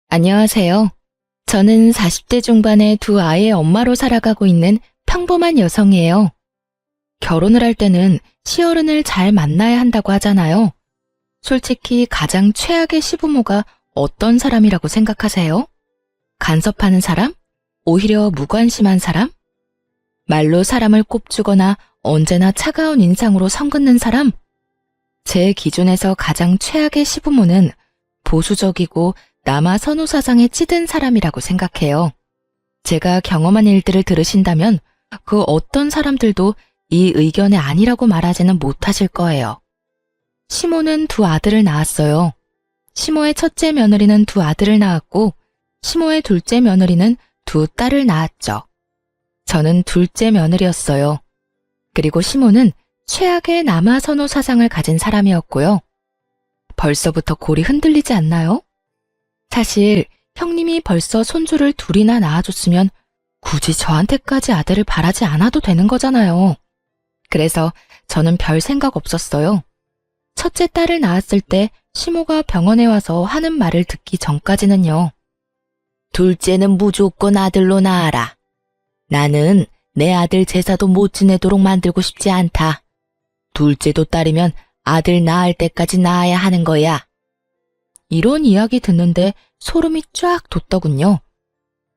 안녕하세요. 저는 40대 중반의 두 아이의 엄마로 살아가고 있는 평범한 여성이에요. 결혼을 할 때는 시어른을 잘 만나야 한다고 하잖아요. 솔직히 가장 최악의 시부모가 어떤 사람이라고 생각하세요? 간섭하는 사람? 오히려 무관심한 사람? 말로 사람을 꼽주거나 언제나 차가운 인상으로 선긋는 사람? 제 기준에서 가장 최악의 시부모는 보수적이고 남아 선호 사상에 찌든 사람이라고 생각해요. 제가 경험한 일들을 들으신다면 그 어떤 사람들도 이 의견이 아니라고 말하지는 못하실 거예요. 시모는 두 아들을 낳았어요. 시모의 첫째 며느리는 두 아들을 낳았고 시모의 둘째 며느리는 두 딸을 낳았죠. 저는 둘째 며느리였어요. 그리고 시모는 최악의 남아 선호 사상을 가진 사람이었고요. 벌써부터 골이 흔들리지 않나요? 사실 형님이 벌써 손주를 둘이나 낳아줬으면 굳이 저한테까지 아들을 바라지 않아도 되는 거잖아요. 그래서 저는 별 생각 없었어요. 첫째 딸을 낳았을 때 시모가 병원에 와서 하는 말을 듣기 전까지는요. 둘째는 무조건 아들로 낳아라. 나는 내 아들 제사도 못 지내도록 만들고 싶지 않다. 둘째도 딸이면 아들 낳을 때까지 낳아야 하는 거야. 이런 이야기 듣는데 소름이 쫙 돋더군요.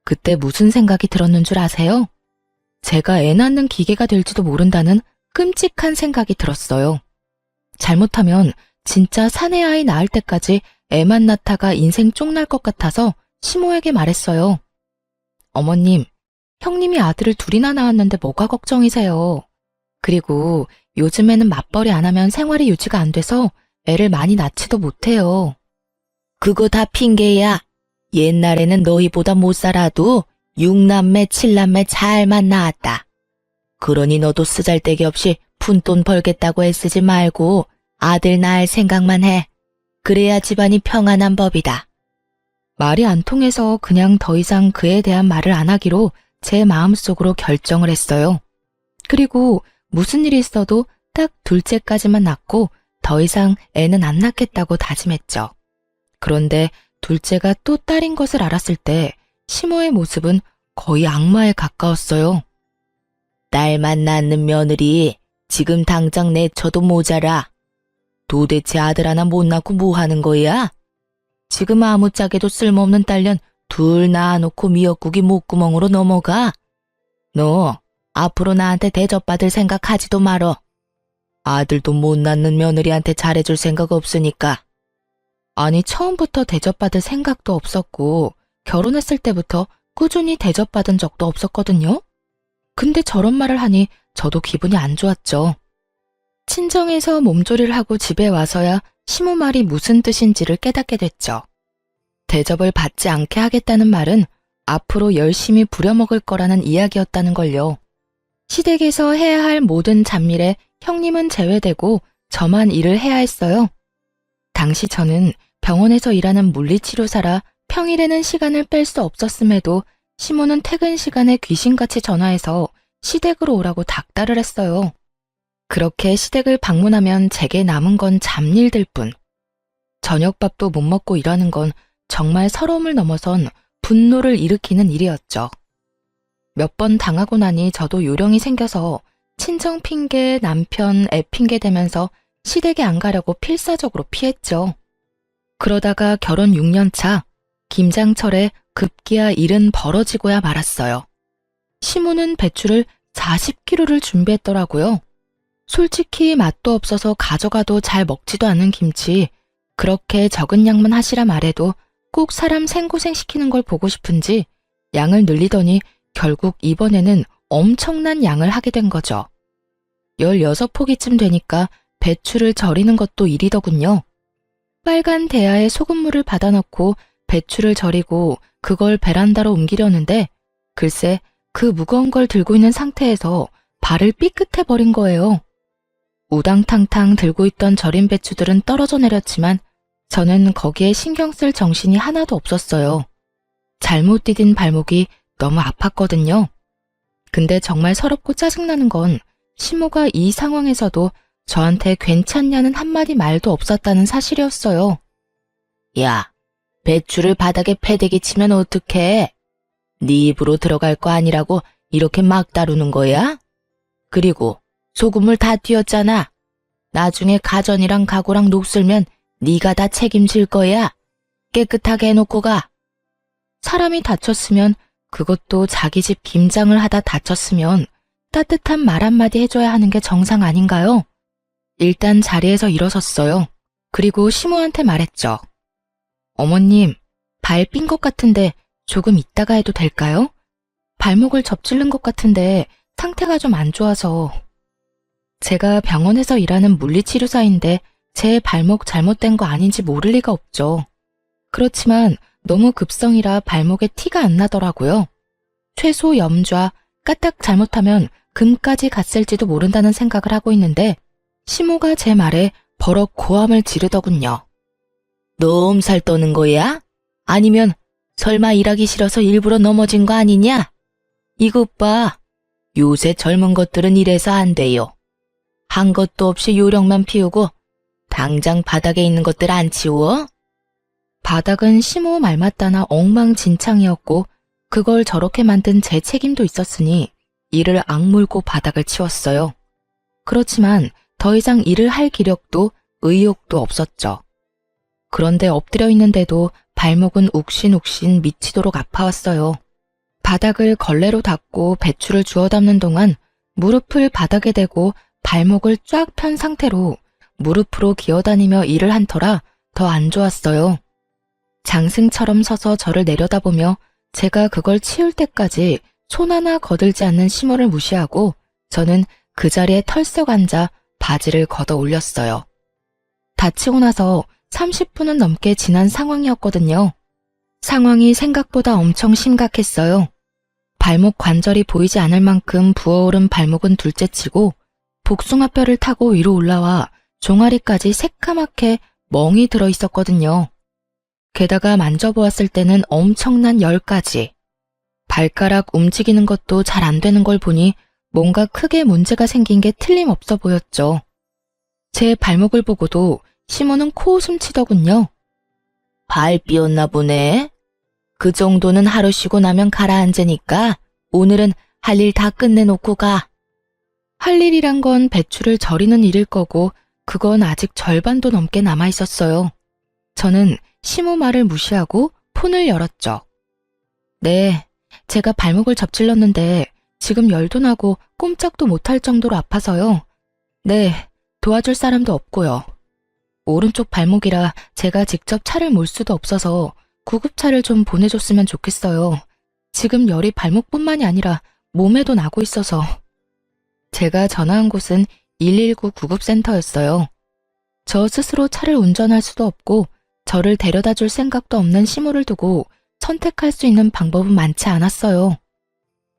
그때 무슨 생각이 들었는 줄 아세요? 제가 애 낳는 기계가 될지도 모른다는 끔찍한 생각이 들었어요. 잘못하면 진짜 사내 아이 낳을 때까지 애만 낳다가 인생 쪽날 것 같아서 시모에게 말했어요. 어머님, 형님이 아들을 둘이나 낳았는데 뭐가 걱정이세요? 그리고 요즘에는 맞벌이 안 하면 생활이 유지가 안 돼서 애를 많이 낳지도 못해요. 그거 다 핑계야. 옛날에는 너희보다 못 살아도 6남매, 7남매 잘만 낳았다. 그러니 너도 쓰잘데기 없이 푼돈 벌겠다고 애쓰지 말고 아들 낳을 생각만 해. 그래야 집안이 평안한 법이다. 말이 안 통해서 그냥 더 이상 그에 대한 말을 안 하기로 제 마음속으로 결정을 했어요. 그리고 무슨 일이 있어도 딱 둘째까지만 낳고 더 이상 애는 안 낳겠다고 다짐했죠. 그런데 둘째가 또 딸인 것을 알았을 때 시모의 모습은 거의 악마에 가까웠어요. 딸만 낳는 며느리 지금 당장 내쳐도 모자라. 도대체 아들 하나 못 낳고 뭐 하는 거야? 지금 아무짝에도 쓸모없는 딸년 둘 낳아놓고 미역국이 목구멍으로 넘어가. 너 앞으로 나한테 대접받을 생각하지도 말어. 아들도 못 낳는 며느리한테 잘해줄 생각 없으니까. 아니, 처음부터 대접받을 생각도 없었고 결혼했을 때부터 꾸준히 대접받은 적도 없었거든요. 근데 저런 말을 하니 저도 기분이 안 좋았죠. 친정에서 몸조리를 하고 집에 와서야 시모 말이 무슨 뜻인지를 깨닫게 됐죠. 대접을 받지 않게 하겠다는 말은 앞으로 열심히 부려먹을 거라는 이야기였다는 걸요. 시댁에서 해야 할 모든 잡일에 형님은 제외되고 저만 일을 해야 했어요. 당시 저는 병원에서 일하는 물리치료사라 평일에는 시간을 뺄 수 없었음에도 시모는 퇴근 시간에 귀신같이 전화해서 시댁으로 오라고 닥달을 했어요. 그렇게 시댁을 방문하면 제게 남은 건 잡일들 뿐. 저녁밥도 못 먹고 일하는 건 정말 서러움을 넘어선 분노를 일으키는 일이었죠. 몇 번 당하고 나니 저도 요령이 생겨서 친정 핑계, 남편, 애 핑계 대면서 시댁에 안 가려고 필사적으로 피했죠. 그러다가 결혼 6년 차 김장철에 급기야 일은 벌어지고야 말았어요. 시모는 배추를 40kg를 준비했더라고요. 솔직히 맛도 없어서 가져가도 잘 먹지도 않은 김치, 그렇게 적은 양만 하시라 말해도 꼭 사람 생고생시키는 걸 보고 싶은지 양을 늘리더니 결국 이번에는 엄청난 양을 하게 된 거죠. 16포기쯤 되니까 배추를 절이는 것도 일이더군요. 빨간 대야에 소금물을 받아넣고 배추를 절이고 그걸 베란다로 옮기려는데 글쎄 그 무거운 걸 들고 있는 상태에서 발을 삐끗해 버린 거예요. 우당탕탕 들고 있던 절인 배추들은 떨어져 내렸지만 저는 거기에 신경 쓸 정신이 하나도 없었어요. 잘못 디딘 발목이 너무 아팠거든요. 근데 정말 서럽고 짜증나는 건 시모가 이 상황에서도 저한테 괜찮냐는 한마디 말도 없었다는 사실이었어요. 야, 배추를 바닥에 패대기 치면 어떡해? 네 입으로 들어갈 거 아니라고 이렇게 막 다루는 거야? 그리고 소금물 다 튀었잖아. 나중에 가전이랑 가구랑 녹슬면 네가 다 책임질 거야. 깨끗하게 해놓고 가. 사람이 다쳤으면, 그것도 자기 집 김장을 하다 다쳤으면 따뜻한 말 한마디 해줘야 하는 게 정상 아닌가요? 일단 자리에서 일어섰어요. 그리고 시모한테 말했죠. 어머님, 발 삔 것 같은데 조금 있다가 해도 될까요? 발목을 접질른 것 같은데 상태가 좀 안 좋아서. 제가 병원에서 일하는 물리치료사인데 제 발목 잘못된 거 아닌지 모를 리가 없죠. 그렇지만 너무 급성이라 발목에 티가 안 나더라고요. 최소 염좌, 까딱 잘못하면 금까지 갔을지도 모른다는 생각을 하고 있는데 시모가 제 말에 버럭 고함을 지르더군요. 너 엄살 떠는 거야? 아니면 설마 일하기 싫어서 일부러 넘어진 거 아니냐? 이것 봐. 요새 젊은 것들은 이래서 안 돼요. 한 것도 없이 요령만 피우고 당장 바닥에 있는 것들 안 치워? 바닥은 시모 말 맞다나 엉망진창이었고 그걸 저렇게 만든 제 책임도 있었으니 이를 악물고 바닥을 치웠어요. 그렇지만 더 이상 일을 할 기력도 의욕도 없었죠. 그런데 엎드려 있는데도 발목은 욱신욱신 미치도록 아파왔어요. 바닥을 걸레로 닦고 배추를 주워 담는 동안 무릎을 바닥에 대고 발목을 쫙 편 상태로 무릎으로 기어다니며 일을 한 터라 더 안 좋았어요. 장승처럼 서서 저를 내려다보며 제가 그걸 치울 때까지 손 하나 거들지 않는 시모를 무시하고 저는 그 자리에 털썩 앉아 바지를 걷어 올렸어요. 다치고 나서 30분은 넘게 지난 상황이었거든요. 상황이 생각보다 엄청 심각했어요. 발목 관절이 보이지 않을 만큼 부어오른 발목은 둘째치고 복숭아뼈를 타고 위로 올라와 종아리까지 새까맣게 멍이 들어 있었거든요. 게다가 만져보았을 때는 엄청난 열까지. 발가락 움직이는 것도 잘 안 되는 걸 보니 뭔가 크게 문제가 생긴 게 틀림없어 보였죠. 제 발목을 보고도 시모는 코웃음 치더군요. 발 삐었나 보네. 그 정도는 하루 쉬고 나면 가라앉으니까 오늘은 할 일 다 끝내놓고 가. 할 일이란 건 배추를 절이는 일일 거고 그건 아직 절반도 넘게 남아있었어요. 저는 시모 말을 무시하고 폰을 열었죠. 네, 제가 발목을 접질렀는데 지금 열도 나고 꼼짝도 못할 정도로 아파서요. 네, 도와줄 사람도 없고요. 오른쪽 발목이라 제가 직접 차를 몰 수도 없어서 구급차를 좀 보내줬으면 좋겠어요. 지금 열이 발목뿐만이 아니라 몸에도 나고 있어서. 제가 전화한 곳은 119 구급센터였어요. 저 스스로 차를 운전할 수도 없고 저를 데려다 줄 생각도 없는 시모를 두고 선택할 수 있는 방법은 많지 않았어요.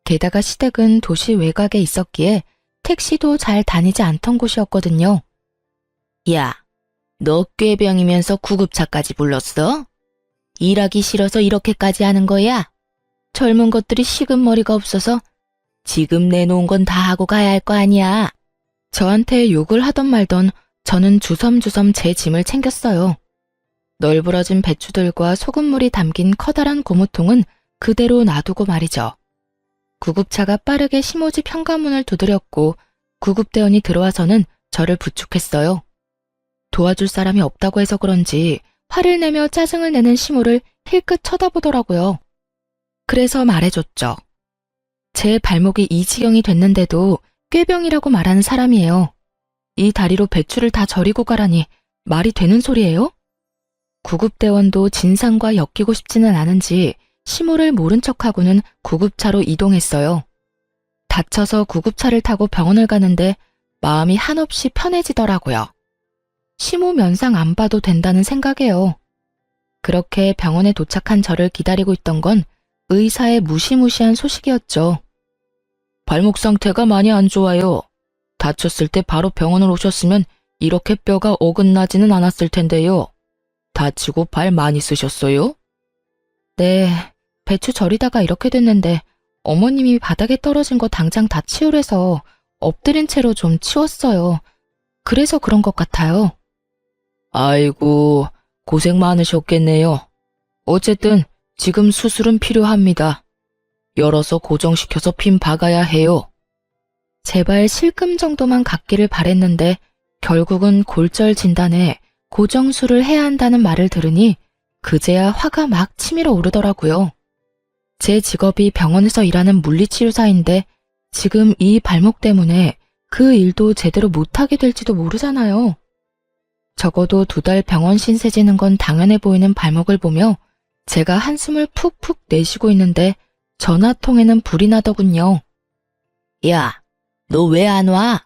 게다가 시댁은 도시 외곽에 있었기에 택시도 잘 다니지 않던 곳이었거든요. 야, 너 꾀병이면서 구급차까지 불렀어? 일하기 싫어서 이렇게까지 하는 거야? 젊은 것들이 식은 머리가 없어서 지금 내놓은 건 다 하고 가야 할 거 아니야. 저한테 욕을 하던 말던 저는 주섬주섬 제 짐을 챙겼어요. 널브러진 배추들과 소금물이 담긴 커다란 고무통은 그대로 놔두고 말이죠. 구급차가 빠르게 시모집 현관문을 두드렸고 구급대원이 들어와서는 저를 부축했어요. 도와줄 사람이 없다고 해서 그런지 화를 내며 짜증을 내는 시모를 힐끗 쳐다보더라고요. 그래서 말해줬죠. 제 발목이 이 지경이 됐는데도 꾀병이라고 말하는 사람이에요. 이 다리로 배추를 다 절이고 가라니 말이 되는 소리예요? 구급대원도 진상과 엮이고 싶지는 않은지 시모를 모른 척하고는 구급차로 이동했어요. 다쳐서 구급차를 타고 병원을 가는데 마음이 한없이 편해지더라고요. 시모 면상 안 봐도 된다는 생각이에요. 그렇게 병원에 도착한 저를 기다리고 있던 건 의사의 무시무시한 소식이었죠. 발목 상태가 많이 안 좋아요. 다쳤을 때 바로 병원을 오셨으면 이렇게 뼈가 어긋나지는 않았을 텐데요. 다치고 발 많이 쓰셨어요? 네, 배추 절이다가 이렇게 됐는데 어머님이 바닥에 떨어진 거 당장 다 치우래서 엎드린 채로 좀 치웠어요. 그래서 그런 것 같아요. 아이고, 고생 많으셨겠네요. 어쨌든 지금 수술은 필요합니다. 열어서 고정시켜서 핀 박아야 해요. 제발 실금 정도만 갖기를 바랬는데 결국은 골절 진단에 고정술을 해야 한다는 말을 들으니 그제야 화가 막 치밀어 오르더라고요. 제 직업이 병원에서 일하는 물리치료사인데 지금 이 발목 때문에 그 일도 제대로 못하게 될지도 모르잖아요. 적어도 2달 병원 신세 지는 건 당연해 보이는 발목을 보며 제가 한숨을 푹푹 내쉬고 있는데 전화통에는 불이 나더군요. 야, 너 왜 안 와?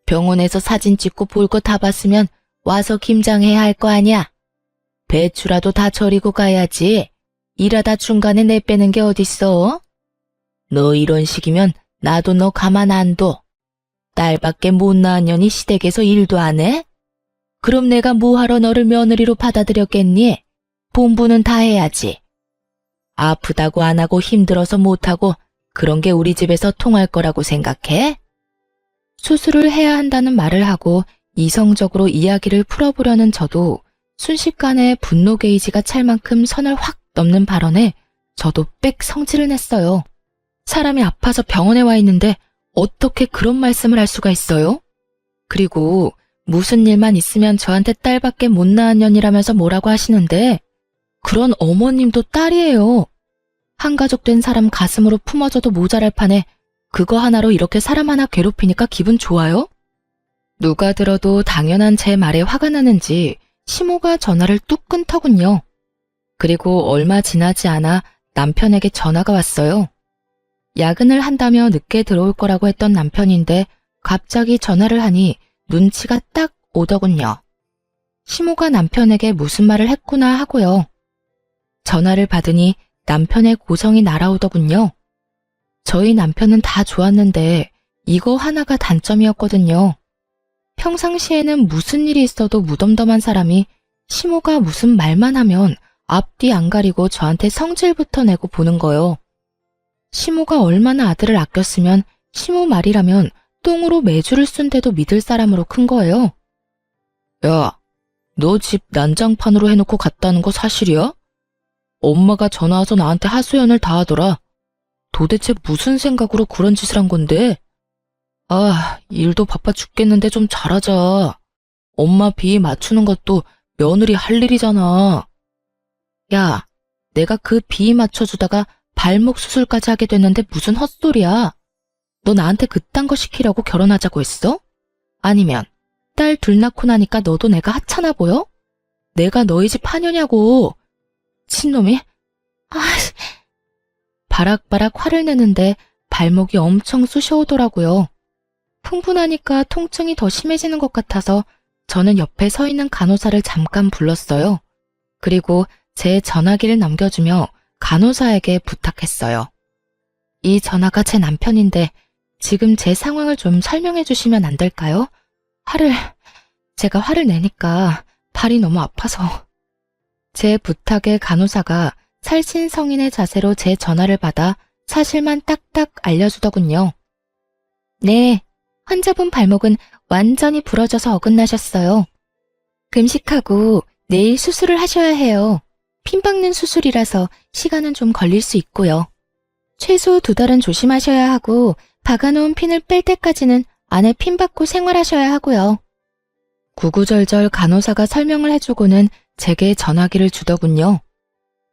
병원에서 사진 찍고 볼 거 다 봤으면 와서 김장해야 할 거 아니야? 배추라도 다 절이고 가야지. 일하다 중간에 내빼는 게 어딨어? 너 이런 식이면 나도 너 가만 안 둬. 딸밖에 못 낳은 년이 시댁에서 일도 안 해? 그럼 내가 뭐하러 너를 며느리로 받아들였겠니? 본부는 다 해야지. 아프다고 안 하고 힘들어서 못하고 그런 게 우리 집에서 통할 거라고 생각해? 수술을 해야 한다는 말을 하고 이성적으로 이야기를 풀어보려는 저도 순식간에 분노 게이지가 찰 만큼 선을 확 넘는 발언에 저도 빽 성질을 냈어요. 사람이 아파서 병원에 와 있는데 어떻게 그런 말씀을 할 수가 있어요? 그리고 무슨 일만 있으면 저한테 딸밖에 못 낳은 년이라면서 뭐라고 하시는데 그런 어머님도 딸이에요. 한가족 된 사람 가슴으로 품어줘도 모자랄 판에 그거 하나로 이렇게 사람 하나 괴롭히니까 기분 좋아요? 누가 들어도 당연한 제 말에 화가 나는지 시모가 전화를 뚝 끊더군요. 그리고 얼마 지나지 않아 남편에게 전화가 왔어요. 야근을 한다며 늦게 들어올 거라고 했던 남편인데 갑자기 전화를 하니 눈치가 딱 오더군요. 시모가 남편에게 무슨 말을 했구나 하고요. 전화를 받으니 남편의 고성이 날아오더군요. 저희 남편은 다 좋았는데 이거 하나가 단점이었거든요. 평상시에는 무슨 일이 있어도 무덤덤한 사람이 시모가 무슨 말만 하면 앞뒤 안 가리고 저한테 성질부터 내고 보는 거요. 시모가 얼마나 아들을 아꼈으면 시모 말이라면 똥으로 매주를 쓴데도 믿을 사람으로 큰 거예요. 야, 너 집 난장판으로 해놓고 갔다는 거 사실이야? 엄마가 전화 와서 나한테 하소연을 다 하더라. 도대체 무슨 생각으로 그런 짓을 한 건데? 아, 일도 바빠 죽겠는데 좀 잘하자. 엄마 비 맞추는 것도 며느리 할 일이잖아. 야, 내가 그 비 맞춰주다가 발목 수술까지 하게 됐는데 무슨 헛소리야. 너 나한테 그딴 거 시키려고 결혼하자고 했어? 아니면 딸 둘 낳고 나니까 너도 내가 하찮아 보여? 내가 너희 집 하녀냐고. 친놈이? 아, 바락바락 화를 내는데 발목이 엄청 쑤셔오더라고요. 흥분하니까 통증이 더 심해지는 것 같아서 저는 옆에 서 있는 간호사를 잠깐 불렀어요. 그리고 제 전화기를 넘겨주며 간호사에게 부탁했어요. 이 전화가 제 남편인데 지금 제 상황을 좀 설명해 주시면 안 될까요? 제가 화를 내니까 발이 너무 아파서. 제 부탁에 간호사가 살신성인의 자세로 제 전화를 받아 사실만 딱딱 알려주더군요. 네, 환자분 발목은 완전히 부러져서 어긋나셨어요. 금식하고 내일 수술을 하셔야 해요. 핀 박는 수술이라서 시간은 좀 걸릴 수 있고요. 최소 2달은 조심하셔야 하고 박아놓은 핀을 뺄 때까지는 안에 핀 박고 생활하셔야 하고요. 구구절절 간호사가 설명을 해주고는 제게 전화기를 주더군요.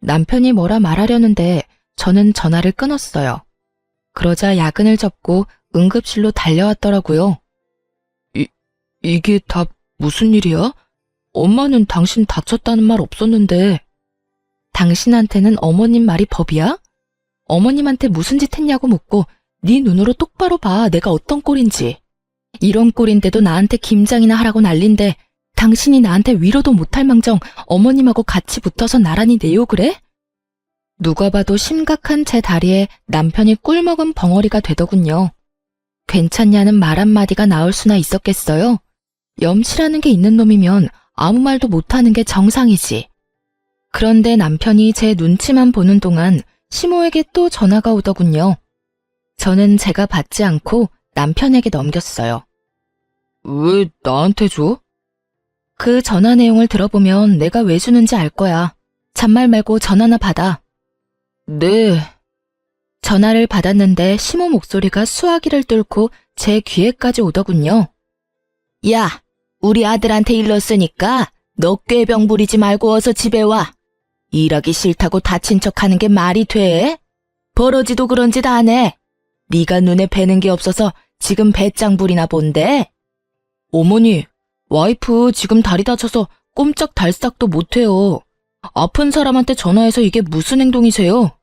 남편이 뭐라 말하려는데 저는 전화를 끊었어요. 그러자 야근을 접고 응급실로 달려왔더라고요. 이게 다 무슨 일이야? 엄마는 당신 다쳤다는 말 없었는데. 당신한테는 어머님 말이 법이야? 어머님한테 무슨 짓 했냐고 묻고 네 눈으로 똑바로 봐 내가 어떤 꼴인지. 이런 꼴인데도 나한테 김장이나 하라고 난린데 당신이 나한테 위로도 못할 망정 어머님하고 같이 붙어서 나란히 내욕을 해? 누가 봐도 심각한 제 다리에 남편이 꿀먹은 벙어리가 되더군요. 괜찮냐는 말 한마디가 나올 수나 있었겠어요? 염치라는 게 있는 놈이면 아무 말도 못하는 게 정상이지. 그런데 남편이 제 눈치만 보는 동안 시모에게 또 전화가 오더군요. 저는 제가 받지 않고 남편에게 넘겼어요. 왜 나한테 줘? 그 전화 내용을 들어보면 내가 왜 주는지 알 거야. 잔말 말고 전화나 받아. 네. 전화를 받았는데 시모 목소리가 수화기를 뚫고 제 귀에까지 오더군요. 야, 우리 아들한테 일렀으니까 너 꾀병 부리지 말고 어서 집에 와. 일하기 싫다고 다친 척하는 게 말이 돼? 버러지도 그런 짓 안 해. 네가 눈에 뵈는 게 없어서 지금 배짱 부리나 본데? 어머니, 와이프 지금 다리 다쳐서 꼼짝달싹도 못해요. 아픈 사람한테 전화해서 이게 무슨 행동이세요?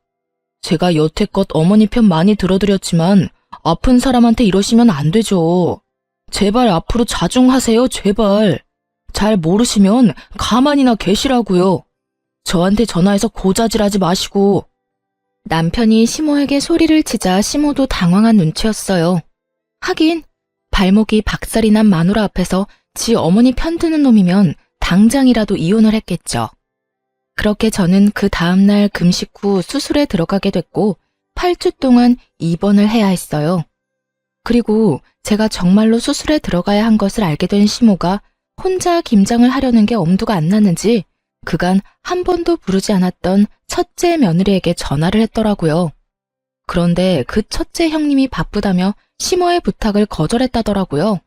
제가 여태껏 어머니 편 많이 들어드렸지만 아픈 사람한테 이러시면 안 되죠. 제발 앞으로 자중하세요, 제발. 잘 모르시면 가만히나 계시라고요. 저한테 전화해서 고자질하지 마시고. 남편이 시모에게 소리를 치자 시모도 당황한 눈치였어요. 하긴 발목이 박살이 난 마누라 앞에서 지 어머니 편드는 놈이면 당장이라도 이혼을 했겠죠. 그렇게 저는 그 다음날 금식 후 수술에 들어가게 됐고 8주 동안 입원을 해야 했어요. 그리고 제가 정말로 수술에 들어가야 한 것을 알게 된 시모가 혼자 김장을 하려는 게 엄두가 안 나는지 그간 한 번도 부르지 않았던 첫째 며느리에게 전화를 했더라고요. 그런데 그 첫째 형님이 바쁘다며 시모의 부탁을 거절했다더라고요.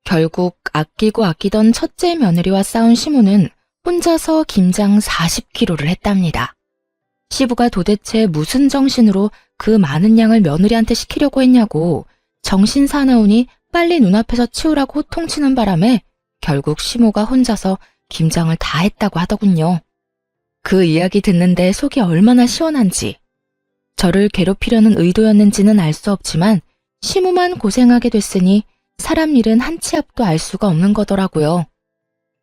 결국 아끼고 아끼던 첫째 며느리와 싸운 시모는 혼자서 김장 40kg를 했답니다. 시부가 도대체 무슨 정신으로 그 많은 양을 며느리한테 시키려고 했냐고 정신 사나우니 빨리 눈앞에서 치우라고 호통치는 바람에 결국 시모가 혼자서 김장을 다 했다고 하더군요. 그 이야기 듣는데 속이 얼마나 시원한지. 저를 괴롭히려는 의도였는지는 알 수 없지만 시모만 고생하게 됐으니 사람 일은 한 치 앞도 알 수가 없는 거더라고요.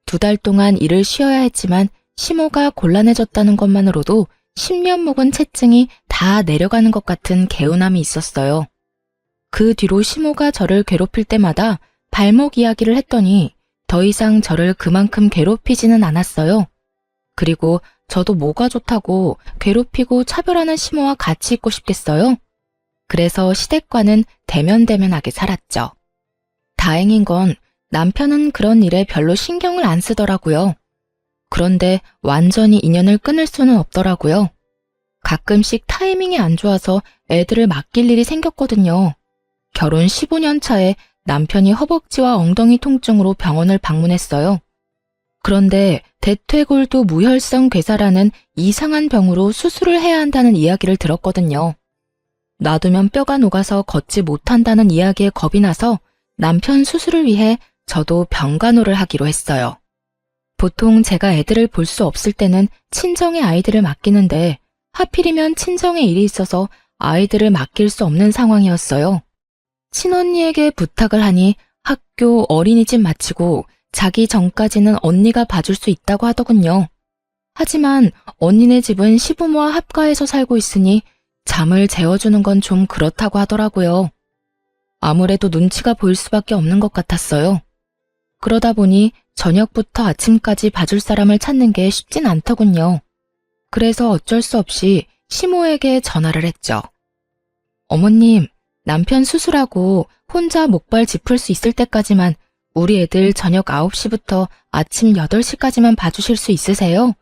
2달 동안 일을 쉬어야 했지만 시모가 곤란해졌다는 것만으로도 10년 묵은 체증이 다 내려가는 것 같은 개운함이 있었어요. 그 뒤로 시모가 저를 괴롭힐 때마다 발목 이야기를 했더니 더 이상 저를 그만큼 괴롭히지는 않았어요. 그리고 저도 뭐가 좋다고 괴롭히고 차별하는 시모와 같이 있고 싶겠어요? 그래서 시댁과는 대면대면하게 살았죠. 다행인 건 남편은 그런 일에 별로 신경을 안 쓰더라고요. 그런데 완전히 인연을 끊을 수는 없더라고요. 가끔씩 타이밍이 안 좋아서 애들을 맡길 일이 생겼거든요. 결혼 15년 차에 남편이 허벅지와 엉덩이 통증으로 병원을 방문했어요. 그런데 대퇴골두 무혈성 괴사라는 이상한 병으로 수술을 해야 한다는 이야기를 들었거든요. 놔두면 뼈가 녹아서 걷지 못한다는 이야기에 겁이 나서 남편 수술을 위해 저도 병간호를 하기로 했어요. 보통 제가 애들을 볼 수 없을 때는 친정의 아이들을 맡기는데 하필이면 친정에 일이 있어서 아이들을 맡길 수 없는 상황이었어요. 친언니에게 부탁을 하니 학교 어린이집 마치고 자기 전까지는 언니가 봐줄 수 있다고 하더군요. 하지만 언니네 집은 시부모와 합가해서 살고 있으니 잠을 재워주는 건 좀 그렇다고 하더라고요. 아무래도 눈치가 보일 수밖에 없는 것 같았어요. 그러다 보니 저녁부터 아침까지 봐줄 사람을 찾는 게 쉽진 않더군요. 그래서 어쩔 수 없이 시모에게 전화를 했죠. 어머님, 남편 수술하고 혼자 목발 짚을 수 있을 때까지만 우리 애들 저녁 9시부터 아침 8시까지만 봐주실 수 있으세요?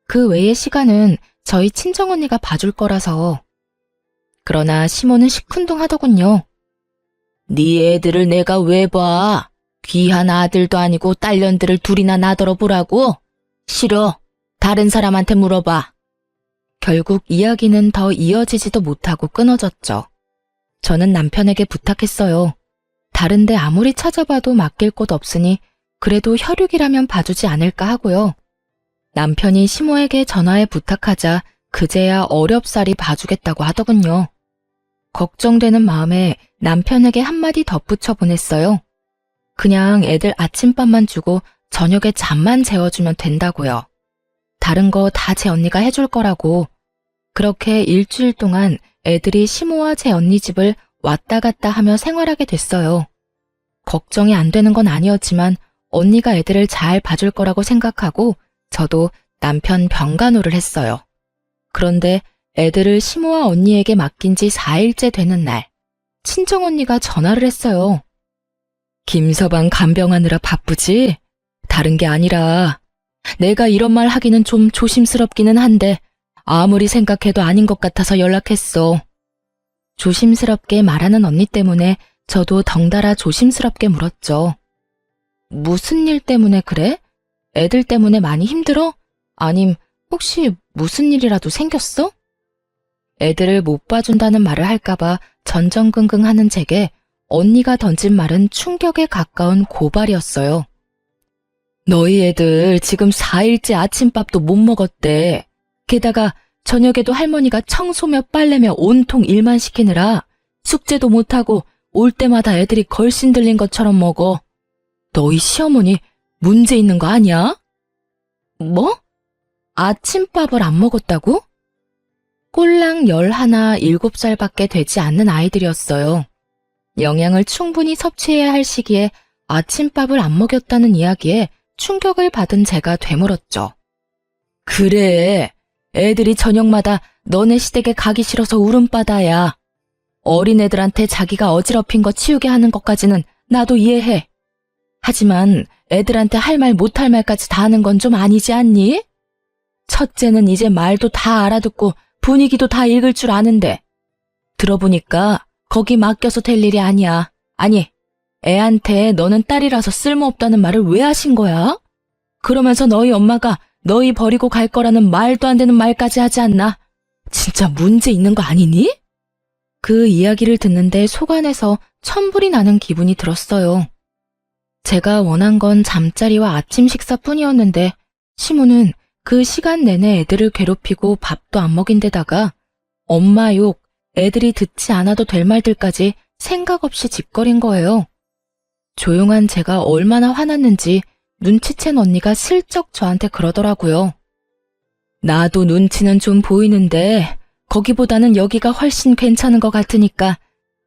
그 외의 시간은 저희 친정언니가 봐줄 거라서. 그러나 시모는 시큰둥하더군요. 네 애들을 내가 왜 봐? 귀한 아들도 아니고 딸년들을 둘이나 나더러 보라고? 싫어. 다른 사람한테 물어봐. 결국 이야기는 더 이어지지도 못하고 끊어졌죠. 저는 남편에게 부탁했어요. 다른데 아무리 찾아봐도 맡길 곳 없으니 그래도 혈육이라면 봐주지 않을까 하고요. 남편이 시모에게 전화해 부탁하자 그제야 어렵사리 봐주겠다고 하더군요. 걱정되는 마음에 남편에게 한마디 덧붙여 보냈어요. 그냥 애들 아침밥만 주고 저녁에 잠만 재워주면 된다고요. 다른 거 다 제 언니가 해줄 거라고. 그렇게 일주일 동안 애들이 시모와 제 언니 집을 왔다 갔다 하며 생활하게 됐어요. 걱정이 안 되는 건 아니었지만 언니가 애들을 잘 봐줄 거라고 생각하고 저도 남편 병간호를 했어요. 그런데 애들을 시모와 언니에게 맡긴 지 4일째 되는 날, 친정언니가 전화를 했어요. 김서방 간병하느라 바쁘지? 다른 게 아니라 내가 이런 말 하기는 좀 조심스럽기는 한데 아무리 생각해도 아닌 것 같아서 연락했어. 조심스럽게 말하는 언니 때문에 저도 덩달아 조심스럽게 물었죠. 무슨 일 때문에 그래? 애들 때문에 많이 힘들어? 아님 혹시 무슨 일이라도 생겼어? 애들을 못 봐준다는 말을 할까봐 전전긍긍하는 제게 언니가 던진 말은 충격에 가까운 고발이었어요. 너희 애들 지금 4일째 아침밥도 못 먹었대. 게다가 저녁에도 할머니가 청소며 빨래며 온통 일만 시키느라 숙제도 못하고 올 때마다 애들이 걸신 들린 것처럼 먹어. 너희 시어머니 문제 있는 거 아니야? 뭐? 아침밥을 안 먹었다고? 꼴랑 11, 7살밖에 되지 않는 아이들이었어요. 영양을 충분히 섭취해야 할 시기에 아침밥을 안 먹였다는 이야기에 충격을 받은 제가 되물었죠. 그래, 애들이 저녁마다 너네 시댁에 가기 싫어서 울음바다야. 어린애들한테 자기가 어지럽힌 거 치우게 하는 것까지는 나도 이해해. 하지만 애들한테 할 말 못할 말까지 다 하는 건 좀 아니지 않니? 첫째는 이제 말도 다 알아듣고 분위기도 다 읽을 줄 아는데 들어보니까 거기 맡겨서 될 일이 아니야. 아니, 애한테 너는 딸이라서 쓸모없다는 말을 왜 하신 거야? 그러면서 너희 엄마가 너희 버리고 갈 거라는 말도 안 되는 말까지 하지 않나? 진짜 문제 있는 거 아니니? 그 이야기를 듣는데 속 안에서 천불이 나는 기분이 들었어요. 제가 원한 건 잠자리와 아침 식사뿐이었는데 시모는 그 시간 내내 애들을 괴롭히고 밥도 안 먹인 데다가 엄마 욕, 애들이 듣지 않아도 될 말들까지 생각 없이 짓거린 거예요. 조용한 제가 얼마나 화났는지 눈치챈 언니가 슬쩍 저한테 그러더라고요. 나도 눈치는 좀 보이는데 거기보다는 여기가 훨씬 괜찮은 것 같으니까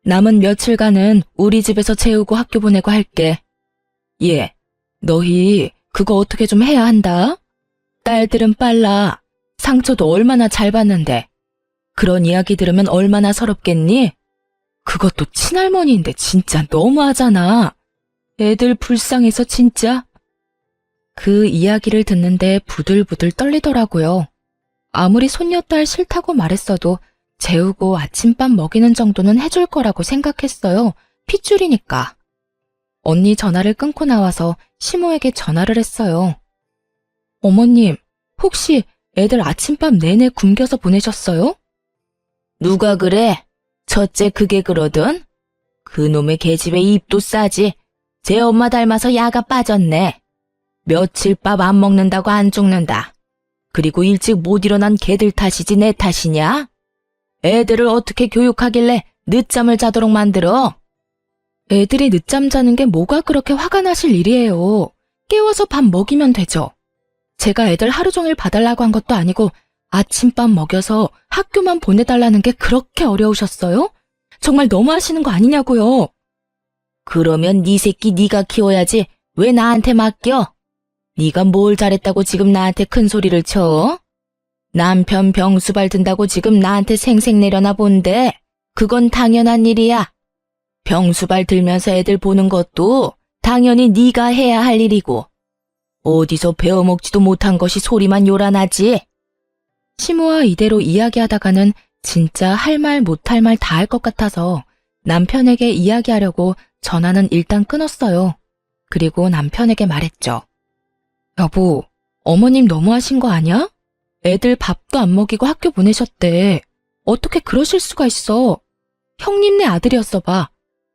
남은 며칠간은 우리 집에서 재우고 학교 보내고 할게. 예, 너희 그거 어떻게 좀 해야 한다. 딸들은 빨라. 상처도 얼마나 잘 받는데. 그런 이야기 들으면 얼마나 서럽겠니? 그것도 친할머니인데 진짜 너무하잖아. 애들 불쌍해서 진짜. 그 이야기를 듣는데 부들부들 떨리더라고요. 아무리 손녀딸 싫다고 말했어도 재우고 아침밥 먹이는 정도는 해줄 거라고 생각했어요. 핏줄이니까. 언니 전화를 끊고 나와서 시모에게 전화를 했어요. 어머님, 혹시 애들 아침밥 내내 굶겨서 보내셨어요? 누가 그래? 첫째 그게 그러든? 그놈의 계집애 입도 싸지. 제 엄마 닮아서 야가 빠졌네. 며칠 밥 안 먹는다고 안 죽는다. 그리고 일찍 못 일어난 걔들 탓이지 내 탓이냐? 애들을 어떻게 교육하길래 늦잠을 자도록 만들어? 애들이 늦잠 자는 게 뭐가 그렇게 화가 나실 일이에요. 깨워서 밥 먹이면 되죠. 제가 애들 하루 종일 봐달라고 한 것도 아니고 아침밥 먹여서 학교만 보내달라는 게 그렇게 어려우셨어요? 정말 너무하시는 거 아니냐고요. 그러면 네 새끼 네가 키워야지 왜 나한테 맡겨? 네가 뭘 잘했다고 지금 나한테 큰 소리를 쳐? 남편 병수발 든다고 지금 나한테 생색 내려나 본데 그건 당연한 일이야. 병수발 들면서 애들 보는 것도 당연히 네가 해야 할 일이고 어디서 배워먹지도 못한 것이 소리만 요란하지. 시모와 이대로 이야기하다가는 진짜 할 말 못할 말 다 할 것 같아서 남편에게 이야기하려고 전화는 일단 끊었어요. 그리고 남편에게 말했죠. 여보, 어머님 너무하신 거 아니야? 애들 밥도 안 먹이고 학교 보내셨대. 어떻게 그러실 수가 있어. 형님네 아들이었어 봐.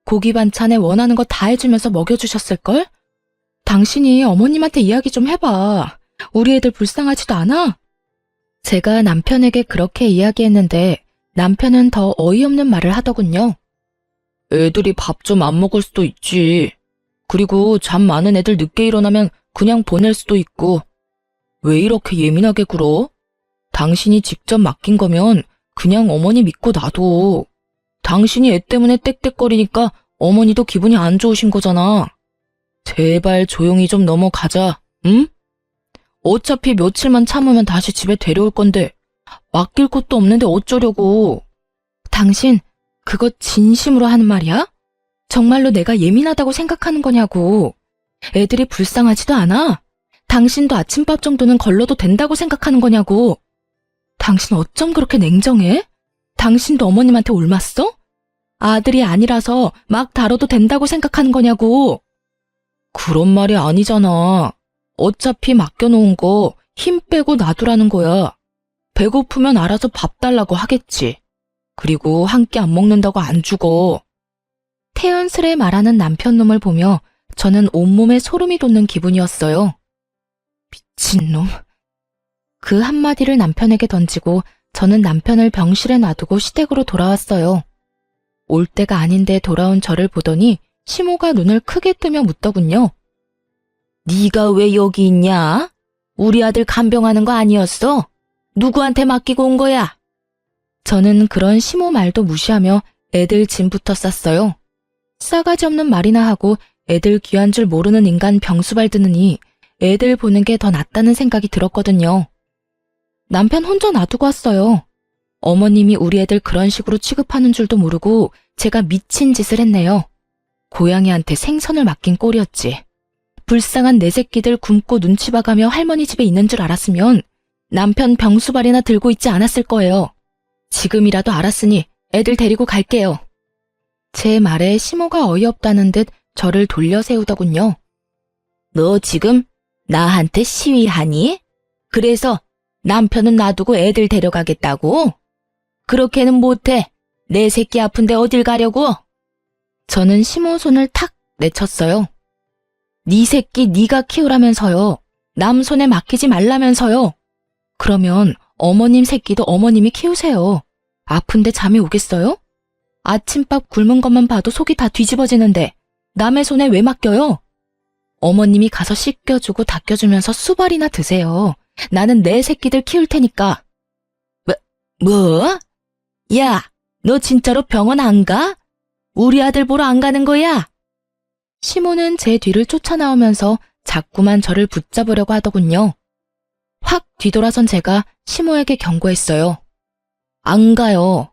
고기 반찬에 원하는 거 다 해주면서 먹여주셨을걸? 당신이 어머님한테 이야기 좀 해봐. 우리 애들 불쌍하지도 않아? 제가 남편에게 그렇게 이야기했는데 남편은 더 어이없는 말을 하더군요. 애들이 밥 좀 안 먹을 수도 있지. 그리고 잠 많은 애들 늦게 일어나면 그냥 보낼 수도 있고. 왜 이렇게 예민하게 굴어? 당신이 직접 맡긴 거면 그냥 어머니 믿고 놔둬. 당신이 애 때문에 떽떽거리니까 어머니도 기분이 안 좋으신 거잖아. 제발 조용히 좀 넘어가자, 응? 어차피 며칠만 참으면 다시 집에 데려올 건데 맡길 곳도 없는데 어쩌려고. 당신 그거 진심으로 하는 말이야? 정말로 내가 예민하다고 생각하는 거냐고. 애들이 불쌍하지도 않아. 당신도 아침밥 정도는 걸러도 된다고 생각하는 거냐고. 당신 어쩜 그렇게 냉정해? 당신도 어머님한테 옮았어? 아들이 아니라서 막 다뤄도 된다고 생각하는 거냐고. 그런 말이 아니잖아. 어차피 맡겨놓은 거 힘 빼고 놔두라는 거야. 배고프면 알아서 밥 달라고 하겠지. 그리고 한 끼 안 먹는다고 안 죽어. 태연스레 말하는 남편놈을 보며 저는 온몸에 소름이 돋는 기분이었어요. 미친놈. 그 한마디를 남편에게 던지고 저는 남편을 병실에 놔두고 시댁으로 돌아왔어요. 올 때가 아닌데 돌아온 저를 보더니 시모가 눈을 크게 뜨며 묻더군요. 네가 왜 여기 있냐? 우리 아들 간병하는 거 아니었어? 누구한테 맡기고 온 거야? 저는 그런 시모 말도 무시하며 애들 짐부터 쌌어요. 싸가지 없는 말이나 하고 애들 귀한 줄 모르는 인간 병수발 드느니 애들 보는 게 더 낫다는 생각이 들었거든요. 남편 혼자 놔두고 왔어요. 어머님이 우리 애들 그런 식으로 취급하는 줄도 모르고 제가 미친 짓을 했네요. 고양이한테 생선을 맡긴 꼴이었지. 불쌍한 내 새끼들 굶고 눈치 봐가며 할머니 집에 있는 줄 알았으면 남편 병수발이나 들고 있지 않았을 거예요. 지금이라도 알았으니 애들 데리고 갈게요. 제 말에 시모가 어이없다는 듯 저를 돌려 세우더군요. 너 지금 나한테 시위하니? 그래서 남편은 놔두고 애들 데려가겠다고? 그렇게는 못해. 내 새끼 아픈데 어딜 가려고? 저는 시모 손을 탁 내쳤어요. 네 새끼 네가 키우라면서요. 남 손에 맡기지 말라면서요. 그러면 어머님 새끼도 어머님이 키우세요. 아픈데 잠이 오겠어요? 아침밥 굶은 것만 봐도 속이 다 뒤집어지는데 남의 손에 왜 맡겨요? 어머님이 가서 씻겨주고 닦여주면서 수발이나 드세요. 나는 내 새끼들 키울 테니까. 뭐? 야, 너 진짜로 병원 안 가? 우리 아들 보러 안 가는 거야? 시모는 제 뒤를 쫓아나오면서 자꾸만 저를 붙잡으려고 하더군요. 확 뒤돌아선 제가 시모에게 경고했어요. 안 가요.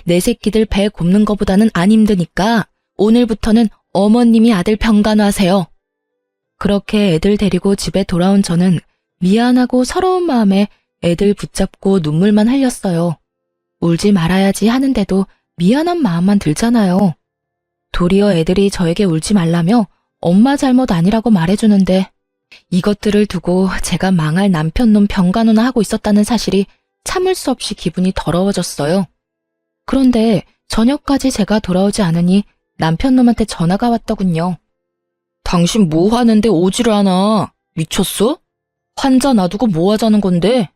내 새끼들 배 곱는 거보다는 안 힘드니까 오늘부터는 어머님이 아들 병간호하세요. 그렇게 애들 데리고 집에 돌아온 저는 미안하고 서러운 마음에 애들 붙잡고 눈물만 흘렸어요. 울지 말아야지 하는데도 미안한 마음만 들잖아요. 도리어 애들이 저에게 울지 말라며 엄마 잘못 아니라고 말해주는데 이것들을 두고 제가 망할 남편놈 병간호나 하고 있었다는 사실이 참을 수 없이 기분이 더러워졌어요. 그런데 저녁까지 제가 돌아오지 않으니 남편놈한테 전화가 왔더군요. 당신 뭐 하는데 오지를 않아? 미쳤어? 환자 놔두고 뭐 하자는 건데?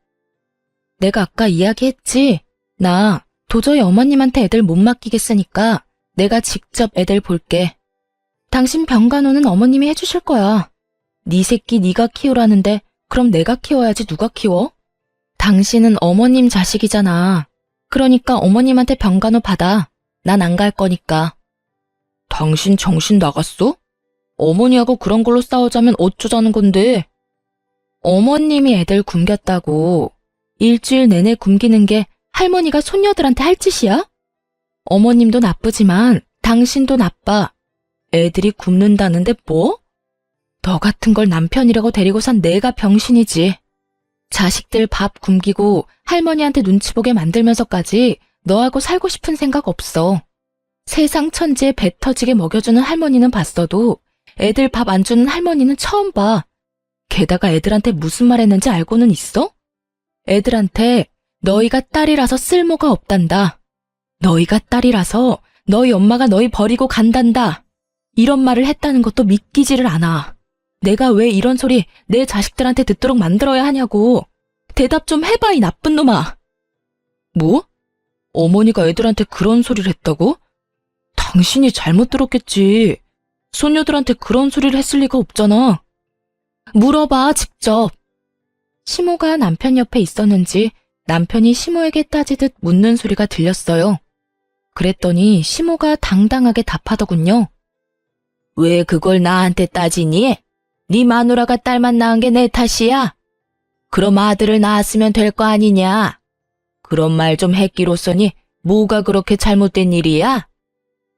내가 아까 이야기했지. 나 도저히 어머님한테 애들 못 맡기겠으니까 내가 직접 애들 볼게. 당신 병간호는 어머님이 해주실 거야. 네 새끼 네가 키우라는데 그럼 내가 키워야지 누가 키워? 당신은 어머님 자식이잖아. 그러니까 어머님한테 병간호 받아. 난 안 갈 거니까. 당신 정신 나갔어? 어머니하고 그런 걸로 싸우자면 어쩌자는 건데? 어머님이 애들 굶겼다고 일주일 내내 굶기는 게 할머니가 손녀들한테 할 짓이야? 어머님도 나쁘지만 당신도 나빠. 애들이 굶는다는데 뭐? 너 같은 걸 남편이라고 데리고 산 내가 병신이지. 자식들 밥 굶기고 할머니한테 눈치 보게 만들면서까지 너하고 살고 싶은 생각 없어. 세상 천지에 배 터지게 먹여주는 할머니는 봤어도 애들 밥 안 주는 할머니는 처음 봐. 게다가 애들한테 무슨 말 했는지 알고는 있어? 애들한테 너희가 딸이라서 쓸모가 없단다. 너희가 딸이라서 너희 엄마가 너희 버리고 간단다. 이런 말을 했다는 것도 믿기지를 않아. 내가 왜 이런 소리 내 자식들한테 듣도록 만들어야 하냐고. 대답 좀 해봐, 이 나쁜 놈아. 뭐? 어머니가 애들한테 그런 소리를 했다고? 당신이 잘못 들었겠지. 손녀들한테 그런 소리를 했을 리가 없잖아. 물어봐, 직접. 시모가 남편 옆에 있었는지 남편이 시모에게 따지듯 묻는 소리가 들렸어요. 그랬더니 시모가 당당하게 답하더군요. 왜 그걸 나한테 따지니? 네 마누라가 딸만 낳은 게 내 탓이야? 그럼 아들을 낳았으면 될 거 아니냐? 그런 말 좀 했기로써니 뭐가 그렇게 잘못된 일이야?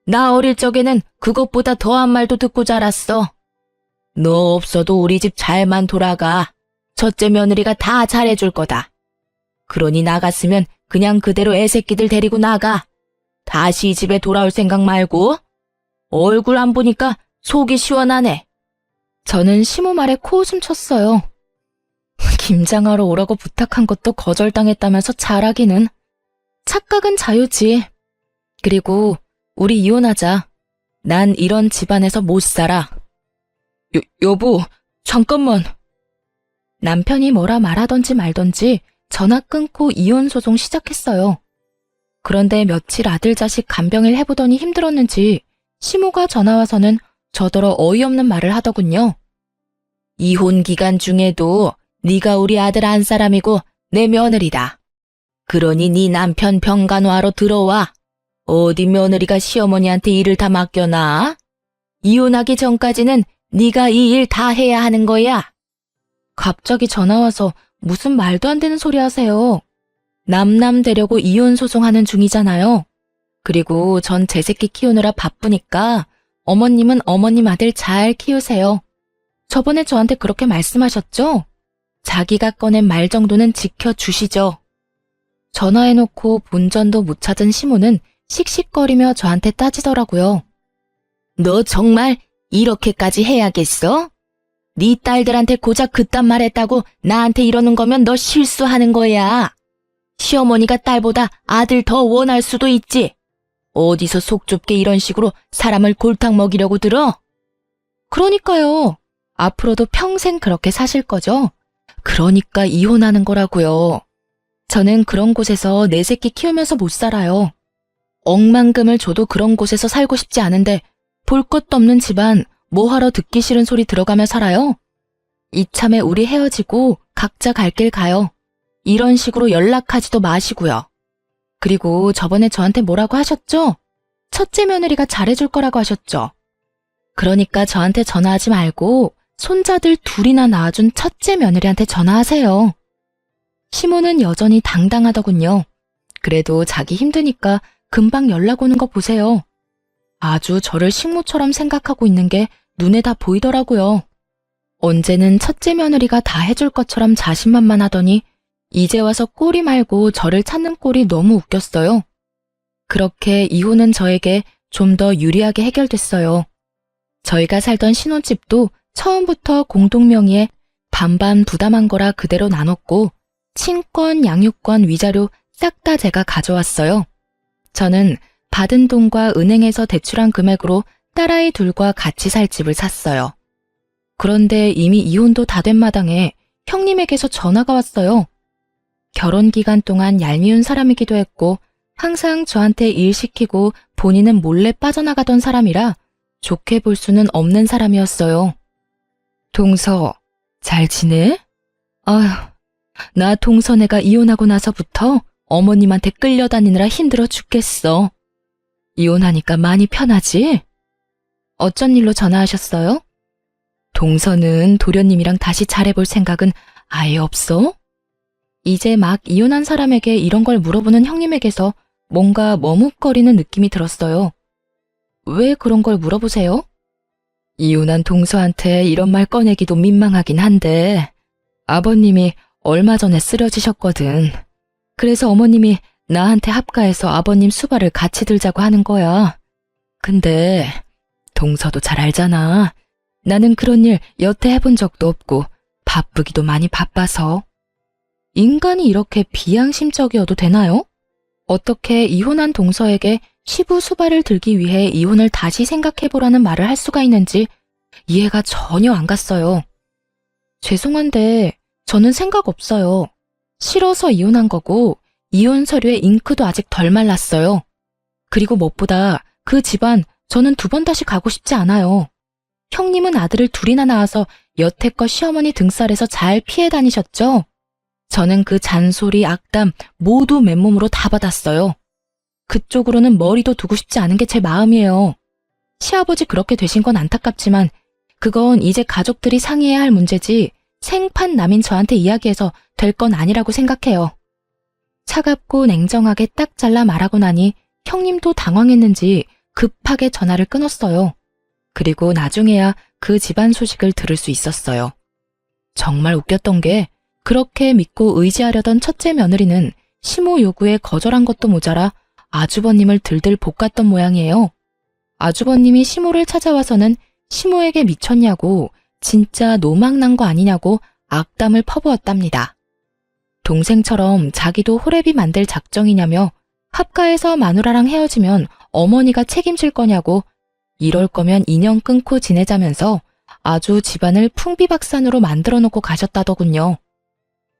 나 어릴 적에는 그것보다 더한 말도 듣고 자랐어. 너 없어도 우리 집 잘만 돌아가. 첫째 며느리가 다 잘해줄 거다. 그러니 나갔으면 그냥 그대로 애새끼들 데리고 나가. 다시 이 집에 돌아올 생각 말고. 얼굴 안 보니까 속이 시원하네. 저는 시모 말에 코웃음 쳤어요. 김장하러 오라고 부탁한 것도 거절당했다면서 잘하기는. 착각은 자유지. 그리고 우리 이혼하자. 난 이런 집안에서 못 살아. 여보, 잠깐만. 남편이 뭐라 말하던지 말던지 전화 끊고 이혼 소송 시작했어요. 그런데 며칠 아들 자식 간병일 해보더니 힘들었는지 시모가 전화와서는 저더러 어이없는 말을 하더군요. 이혼 기간 중에도 네가 우리 아들 안 사람이고 내 며느리다. 그러니 네 남편 병간호하러 들어와. 어디 며느리가 시어머니한테 일을 다 맡겨놔? 이혼하기 전까지는 네가 이 일 다 해야 하는 거야. 갑자기 전화와서 무슨 말도 안 되는 소리 하세요. 남남 되려고 이혼 소송하는 중이잖아요. 그리고 전 제 새끼 키우느라 바쁘니까 어머님은 어머님 아들 잘 키우세요. 저번에 저한테 그렇게 말씀하셨죠? 자기가 꺼낸 말 정도는 지켜주시죠. 전화해놓고 본전도 못 찾은 시모는 씩씩거리며 저한테 따지더라고요. 너 정말 이렇게까지 해야겠어? 네 딸들한테 고작 그딴 말 했다고 나한테 이러는 거면 너 실수하는 거야. 시어머니가 딸보다 아들 더 원할 수도 있지. 어디서 속 좁게 이런 식으로 사람을 골탕 먹이려고 들어? 그러니까요. 앞으로도 평생 그렇게 사실 거죠? 그러니까 이혼하는 거라고요. 저는 그런 곳에서 내 새끼 키우면서 못 살아요. 억만금을 줘도 그런 곳에서 살고 싶지 않은데 볼 것도 없는 집안 뭐하러 듣기 싫은 소리 들어가며 살아요? 이참에 우리 헤어지고 각자 갈 길 가요. 이런 식으로 연락하지도 마시고요. 그리고 저번에 저한테 뭐라고 하셨죠? 첫째 며느리가 잘해줄 거라고 하셨죠? 그러니까 저한테 전화하지 말고 손자들 둘이나 낳아준 첫째 며느리한테 전화하세요. 시모는 여전히 당당하더군요. 그래도 자기 힘드니까 금방 연락 오는 거 보세요. 아주 저를 식모처럼 생각하고 있는 게 눈에 다 보이더라고요. 언제는 첫째 며느리가 다 해줄 것처럼 자신만만하더니 이제 와서 꼬리 말고 저를 찾는 꼴이 너무 웃겼어요. 그렇게 이혼은 저에게 좀 더 유리하게 해결됐어요. 저희가 살던 신혼집도 처음부터 공동명의에 반반 부담한 거라 그대로 나눴고 친권, 양육권, 위자료 싹 다 제가 가져왔어요. 저는 받은 돈과 은행에서 대출한 금액으로 딸아이 둘과 같이 살 집을 샀어요. 그런데 이미 이혼도 다 된 마당에 형님에게서 전화가 왔어요. 결혼 기간 동안 얄미운 사람이기도 했고 항상 저한테 일 시키고 본인은 몰래 빠져나가던 사람이라 좋게 볼 수는 없는 사람이었어요. 동서, 잘 지내? 아휴, 나 동서네가 이혼하고 나서부터 어머님한테 끌려다니느라 힘들어 죽겠어. 이혼하니까 많이 편하지? 어쩐 일로 전화하셨어요? 동서는 도련님이랑 다시 잘해볼 생각은 아예 없어? 이제 막 이혼한 사람에게 이런 걸 물어보는 형님에게서 뭔가 머뭇거리는 느낌이 들었어요. 왜 그런 걸 물어보세요? 이혼한 동서한테 이런 말 꺼내기도 민망하긴 한데 아버님이 얼마 전에 쓰러지셨거든. 그래서 어머님이 나한테 합가해서 아버님 수발을 같이 들자고 하는 거야. 근데 동서도 잘 알잖아. 나는 그런 일 여태 해본 적도 없고 바쁘기도 많이 바빠서. 인간이 이렇게 비양심적이어도 되나요? 어떻게 이혼한 동서에게 시부 수발을 들기 위해 이혼을 다시 생각해보라는 말을 할 수가 있는지 이해가 전혀 안 갔어요. 죄송한데 저는 생각 없어요. 싫어서 이혼한 거고 이혼 서류에 잉크도 아직 덜 말랐어요. 그리고 무엇보다 그 집안 저는 두 번 다시 가고 싶지 않아요. 형님은 아들을 둘이나 낳아서 여태껏 시어머니 등살에서 잘 피해 다니셨죠? 저는 그 잔소리, 악담 모두 맨몸으로 다 받았어요. 그쪽으로는 머리도 두고 싶지 않은 게 제 마음이에요. 시아버지 그렇게 되신 건 안타깝지만 그건 이제 가족들이 상의해야 할 문제지 생판 남인 저한테 이야기해서 될 건 아니라고 생각해요. 차갑고 냉정하게 딱 잘라 말하고 나니 형님도 당황했는지 급하게 전화를 끊었어요. 그리고 나중에야 그 집안 소식을 들을 수 있었어요. 정말 웃겼던 게 그렇게 믿고 의지하려던 첫째 며느리는 시모 요구에 거절한 것도 모자라 아주버님을 들들 볶았던 모양이에요. 아주버님이 시모를 찾아와서는 시모에게 미쳤냐고, 진짜 노망난 거 아니냐고 악담을 퍼부었답니다. 동생처럼 자기도 호래비 만들 작정이냐며 합가에서 마누라랑 헤어지면 어머니가 책임질 거냐고, 이럴 거면 인연 끊고 지내자면서 아주 집안을 풍비박산으로 만들어 놓고 가셨다더군요.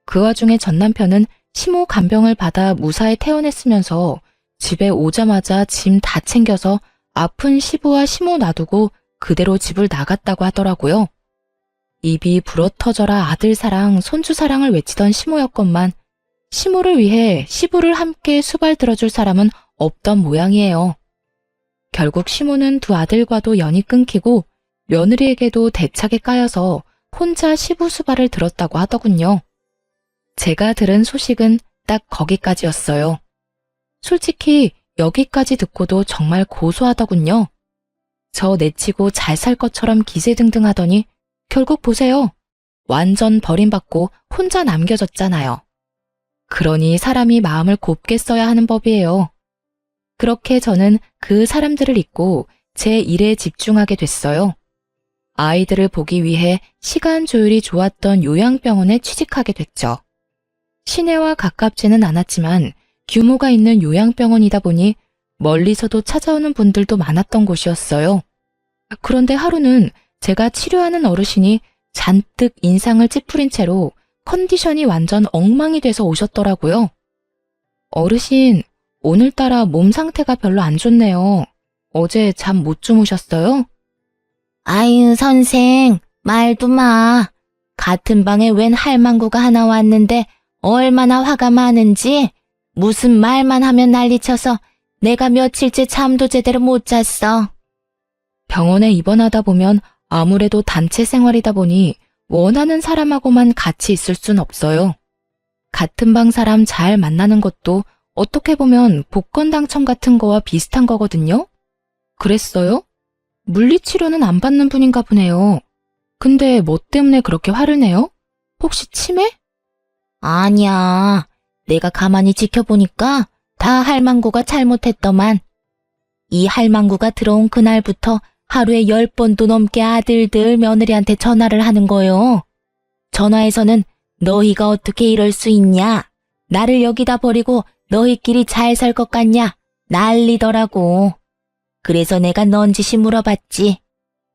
그 와중에 전 남편은 시모 간병을 받아 무사히 퇴원했으면서 집에 오자마자 짐 다 챙겨서 아픈 시부와 시모 놔두고 그대로 집을 나갔다고 하더라고요. 입이 불어터져라 아들 사랑, 손주 사랑을 외치던 시모였건만 시모를 위해 시부를 함께 수발 들어줄 사람은 없던 모양이에요. 결국 시모는 두 아들과도 연이 끊기고 며느리에게도 대차게 까여서 혼자 시부 수발을 들었다고 하더군요. 제가 들은 소식은 딱 거기까지였어요. 솔직히 여기까지 듣고도 정말 고소하더군요. 저 내치고 잘 살 것처럼 기세등등하더니 결국 보세요. 완전 버림받고 혼자 남겨졌잖아요. 그러니 사람이 마음을 곱게 써야 하는 법이에요. 그렇게 저는 그 사람들을 잊고 제 일에 집중하게 됐어요. 아이들을 보기 위해 시간 조율이 좋았던 요양병원에 취직하게 됐죠. 시내와 가깝지는 않았지만 규모가 있는 요양병원이다 보니 멀리서도 찾아오는 분들도 많았던 곳이었어요. 그런데 하루는 제가 치료하는 어르신이 잔뜩 인상을 찌푸린 채로 컨디션이 완전 엉망이 돼서 오셨더라고요. 어르신, 오늘따라 몸 상태가 별로 안 좋네요. 어제 잠 못 주무셨어요? 아유, 선생, 말도 마. 같은 방에 웬 할망구가 하나 왔는데 얼마나 화가 많은지 무슨 말만 하면 난리쳐서 내가 며칠째 잠도 제대로 못 잤어. 병원에 입원하다 보면 아무래도 단체 생활이다 보니 원하는 사람하고만 같이 있을 순 없어요. 같은 방 사람 잘 만나는 것도 어떻게 보면 복권 당첨 같은 거와 비슷한 거거든요? 그랬어요? 물리치료는 안 받는 분인가 보네요. 근데 뭐 때문에 그렇게 화를 내요? 혹시 치매? 아니야. 내가 가만히 지켜보니까 다 할망구가 잘못했더만. 이 할망구가 들어온 그날부터 하루에 10번도 넘게 아들들 며느리한테 전화를 하는 거요. 전화에서는 너희가 어떻게 이럴 수 있냐? 나를 여기다 버리고 너희끼리 잘 살 것 같냐? 난리더라고. 그래서 내가 넌지시 물어봤지.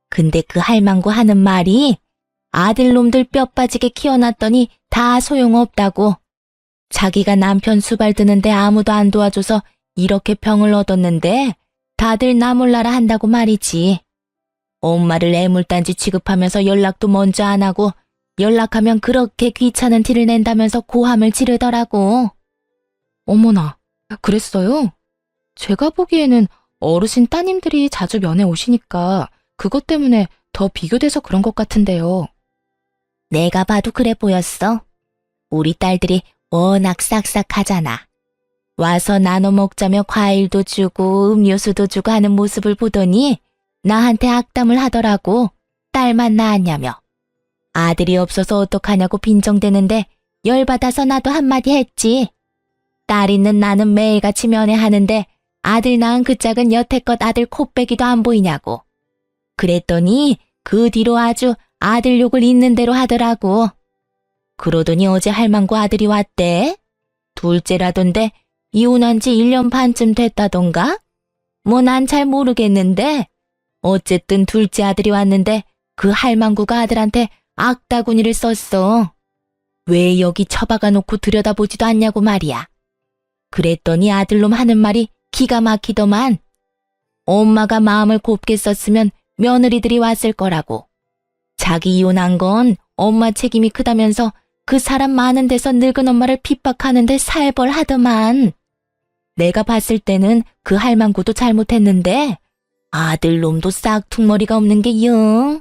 근데 그 할망구 하는 말이 아들놈들 뼈 빠지게 키워놨더니 다 소용없다고. 자기가 남편 수발 드는데 아무도 안 도와줘서 이렇게 병을 얻었는데 다들 나 몰라라 한다고 말이지. 엄마를 애물단지 취급하면서 연락도 먼저 안 하고 연락하면 그렇게 귀찮은 티를 낸다면서 고함을 지르더라고. 어머나, 그랬어요? 제가 보기에는 어르신 따님들이 자주 면회 오시니까 그것 때문에 더 비교돼서 그런 것 같은데요. 내가 봐도 그래 보였어. 우리 딸들이 워낙 싹싹하잖아. 와서 나눠 먹자며 과일도 주고 음료수도 주고 하는 모습을 보더니 나한테 악담을 하더라고. 딸만 낳았냐며. 아들이 없어서 어떡하냐고 빈정대는데 열받아서 나도 한마디 했지. 딸 있는 나는 매일같이 면회하는데 아들 낳은 그 짝은 여태껏 아들 코빼기도 안 보이냐고. 그랬더니 그 뒤로 아주 아들 욕을 있는 대로 하더라고. 그러더니 어제 할망구 아들이 왔대. 둘째라던데 이혼한 지 1년 반쯤 됐다던가? 뭐 난 잘 모르겠는데 어쨌든 둘째 아들이 왔는데 그 할망구가 아들한테 악다구니를 썼어. 왜 여기 처박아 놓고 들여다보지도 않냐고 말이야. 그랬더니 아들놈 하는 말이 기가 막히더만. 엄마가 마음을 곱게 썼으면 며느리들이 왔을 거라고. 자기 이혼한 건 엄마 책임이 크다면서 그 사람 많은 데서 늙은 엄마를 핍박하는데 살벌하더만. 내가 봤을 때는 그 할망구도 잘못했는데 아들놈도 싹퉁머리가 없는 게 영.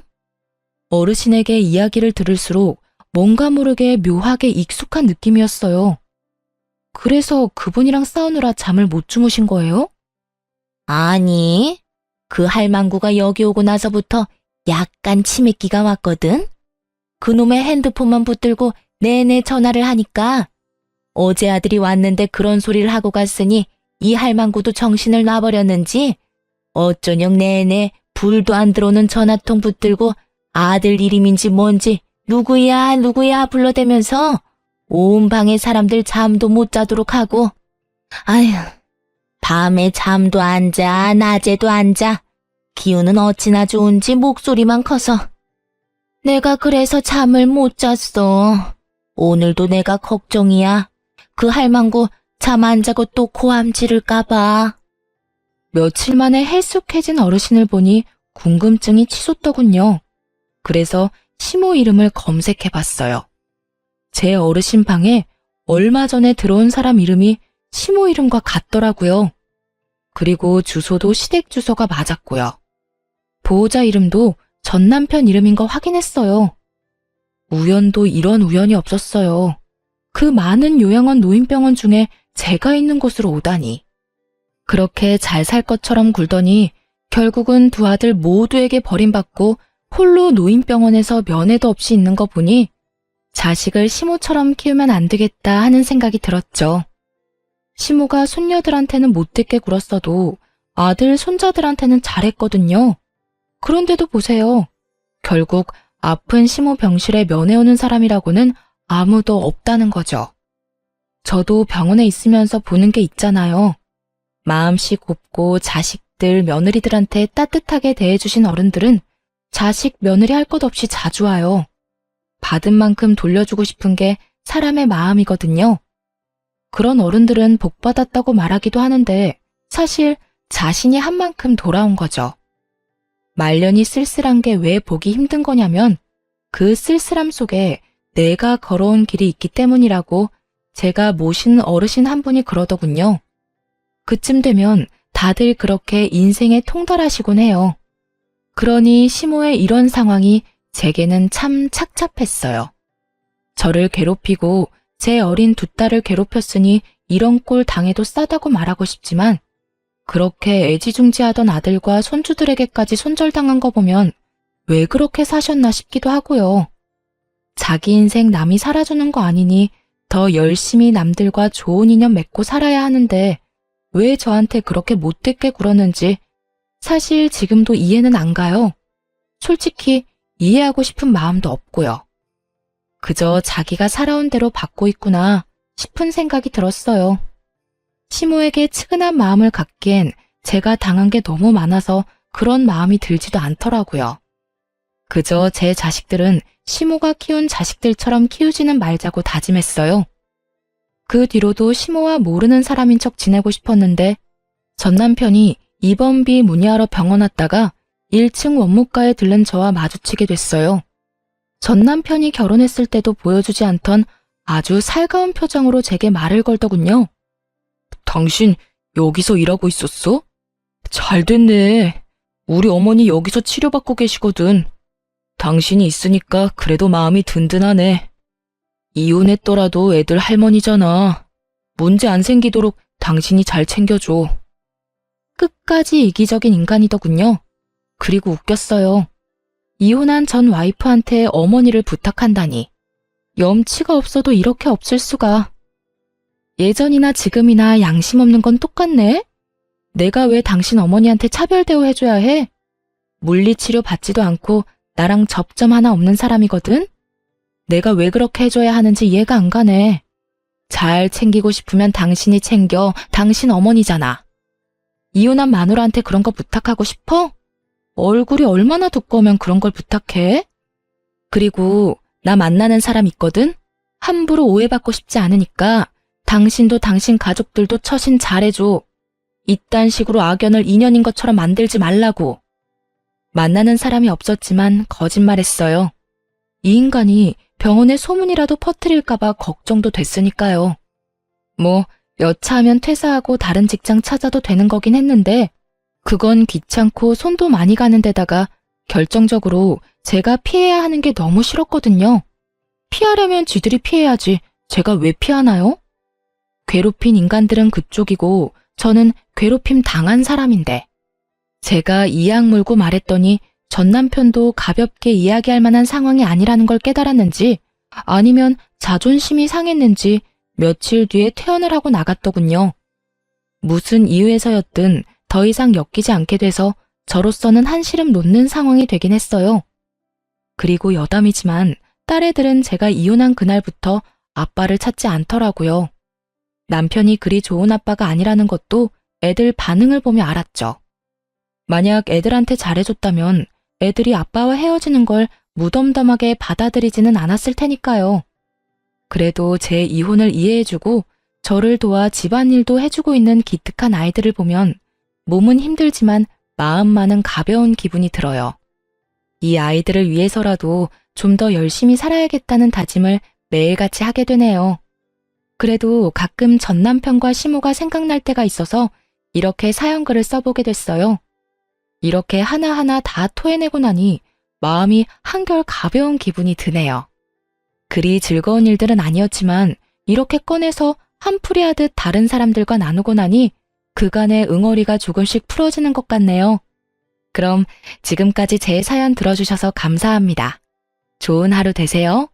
어르신에게 이야기를 들을수록 뭔가 모르게 묘하게 익숙한 느낌이었어요. 그래서 그분이랑 싸우느라 잠을 못 주무신 거예요? 아니, 그 할망구가 여기 오고 나서부터 약간 치매기가 왔거든. 그놈의 핸드폰만 붙들고 내내 전화를 하니까 어제 아들이 왔는데 그런 소리를 하고 갔으니 이 할망구도 정신을 놔버렸는지 어쩌녁 내내 불도 안 들어오는 전화통 붙들고 아들 이름인지 뭔지 누구야 누구야 불러대면서 온 방의 사람들 잠도 못 자도록 하고 아휴 밤에 잠도 안 자 낮에도 안 자 기운은 어찌나 좋은지 목소리만 커서 내가 그래서 잠을 못 잤어. 오늘도 내가 걱정이야. 그 할망구 잠 안 자고 또 고함 지를까봐. 며칠 만에 헬쑥해진 어르신을 보니 궁금증이 치솟더군요. 그래서 시모 이름을 검색해봤어요. 제 어르신 방에 얼마 전에 들어온 사람 이름이 시모 이름과 같더라고요. 그리고 주소도 시댁 주소가 맞았고요. 보호자 이름도 전 남편 이름인 거 확인했어요. 우연도 이런 우연이 없었어요. 그 많은 요양원 노인병원 중에 제가 있는 곳으로 오다니. 그렇게 잘 살 것처럼 굴더니 결국은 두 아들 모두에게 버림받고 홀로 노인병원에서 면회도 없이 있는 거 보니 자식을 시모처럼 키우면 안 되겠다 하는 생각이 들었죠. 시모가 손녀들한테는 못되게 굴었어도 아들, 손자들한테는 잘했거든요. 그런데도 보세요. 결국 아픈 시모 병실에 면회 오는 사람이라고는 아무도 없다는 거죠. 저도 병원에 있으면서 보는 게 있잖아요. 마음씨 곱고 자식들, 며느리들한테 따뜻하게 대해주신 어른들은 자식, 며느리 할 것 없이 자주 와요. 받은 만큼 돌려주고 싶은 게 사람의 마음이거든요. 그런 어른들은 복 받았다고 말하기도 하는데 사실 자신이 한 만큼 돌아온 거죠. 말년이 쓸쓸한 게 왜 보기 힘든 거냐면 그 쓸쓸함 속에 내가 걸어온 길이 있기 때문이라고 제가 모신 어르신 한 분이 그러더군요. 그쯤 되면 다들 그렇게 인생에 통달하시곤 해요. 그러니 시모의 이런 상황이 제게는 참 착잡했어요. 저를 괴롭히고 제 어린 두 딸을 괴롭혔으니 이런 꼴 당해도 싸다고 말하고 싶지만 그렇게 애지중지하던 아들과 손주들에게까지 손절당한 거 보면 왜 그렇게 사셨나 싶기도 하고요. 자기 인생 남이 살아주는 거 아니니 더 열심히 남들과 좋은 인연 맺고 살아야 하는데 왜 저한테 그렇게 못되게 굴었는지 사실 지금도 이해는 안 가요. 솔직히 이해하고 싶은 마음도 없고요. 그저 자기가 살아온 대로 받고 있구나 싶은 생각이 들었어요. 시모에게 측은한 마음을 갖기엔 제가 당한 게 너무 많아서 그런 마음이 들지도 않더라고요. 그저 제 자식들은 시모가 키운 자식들처럼 키우지는 말자고 다짐했어요. 그 뒤로도 시모와 모르는 사람인 척 지내고 싶었는데 전 남편이 입원비 문의하러 병원 왔다가 1층 원무과에 들른 저와 마주치게 됐어요. 전 남편이 결혼했을 때도 보여주지 않던 아주 살가운 표정으로 제게 말을 걸더군요. 당신 여기서 일하고 있었어? 잘 됐네. 우리 어머니 여기서 치료받고 계시거든. 당신이 있으니까 그래도 마음이 든든하네. 이혼했더라도 애들 할머니잖아. 문제 안 생기도록 당신이 잘 챙겨줘. 끝까지 이기적인 인간이더군요. 그리고 웃겼어요. 이혼한 전 와이프한테 어머니를 부탁한다니. 염치가 없어도 이렇게 없을 수가. 예전이나 지금이나 양심 없는 건 똑같네? 내가 왜 당신 어머니한테 차별 대우해줘야 해? 물리치료 받지도 않고 나랑 접점 하나 없는 사람이거든? 내가 왜 그렇게 해줘야 하는지 이해가 안 가네. 잘 챙기고 싶으면 당신이 챙겨. 당신 어머니잖아. 이혼한 마누라한테 그런 거 부탁하고 싶어? 얼굴이 얼마나 두꺼우면 그런 걸 부탁해? 그리고 나 만나는 사람 있거든? 함부로 오해받고 싶지 않으니까 당신도 당신 가족들도 처신 잘해줘. 이딴 식으로 악연을 인연인 것처럼 만들지 말라고. 만나는 사람이 없었지만 거짓말했어요. 이 인간이 병원에 소문이라도 퍼뜨릴까봐 걱정도 됐으니까요. 뭐 여차하면 퇴사하고 다른 직장 찾아도 되는 거긴 했는데 그건 귀찮고 손도 많이 가는 데다가 결정적으로 제가 피해야 하는 게 너무 싫었거든요. 피하려면 지들이 피해야지 제가 왜 피하나요? 괴롭힌 인간들은 그쪽이고 저는 괴롭힘 당한 사람인데 제가 이악 물고 말했더니 전 남편도 가볍게 이야기할 만한 상황이 아니라는 걸 깨달았는지 아니면 자존심이 상했는지 며칠 뒤에 퇴원을 하고 나갔더군요. 무슨 이유에서였든 더 이상 엮이지 않게 돼서 저로서는 한시름 놓는 상황이 되긴 했어요. 그리고 여담이지만 딸애들은 제가 이혼한 그날부터 아빠를 찾지 않더라고요. 남편이 그리 좋은 아빠가 아니라는 것도 애들 반응을 보며 알았죠. 만약 애들한테 잘해줬다면 애들이 아빠와 헤어지는 걸 무덤덤하게 받아들이지는 않았을 테니까요. 그래도 제 이혼을 이해해주고 저를 도와 집안일도 해주고 있는 기특한 아이들을 보면 몸은 힘들지만 마음만은 가벼운 기분이 들어요. 이 아이들을 위해서라도 좀 더 열심히 살아야겠다는 다짐을 매일같이 하게 되네요. 그래도 가끔 전 남편과 시모가 생각날 때가 있어서 이렇게 사연글을 써보게 됐어요. 이렇게 하나하나 다 토해내고 나니 마음이 한결 가벼운 기분이 드네요. 그리 즐거운 일들은 아니었지만 이렇게 꺼내서 한풀이 하듯 다른 사람들과 나누고 나니 그간의 응어리가 조금씩 풀어지는 것 같네요. 그럼 지금까지 제 사연 들어주셔서 감사합니다. 좋은 하루 되세요.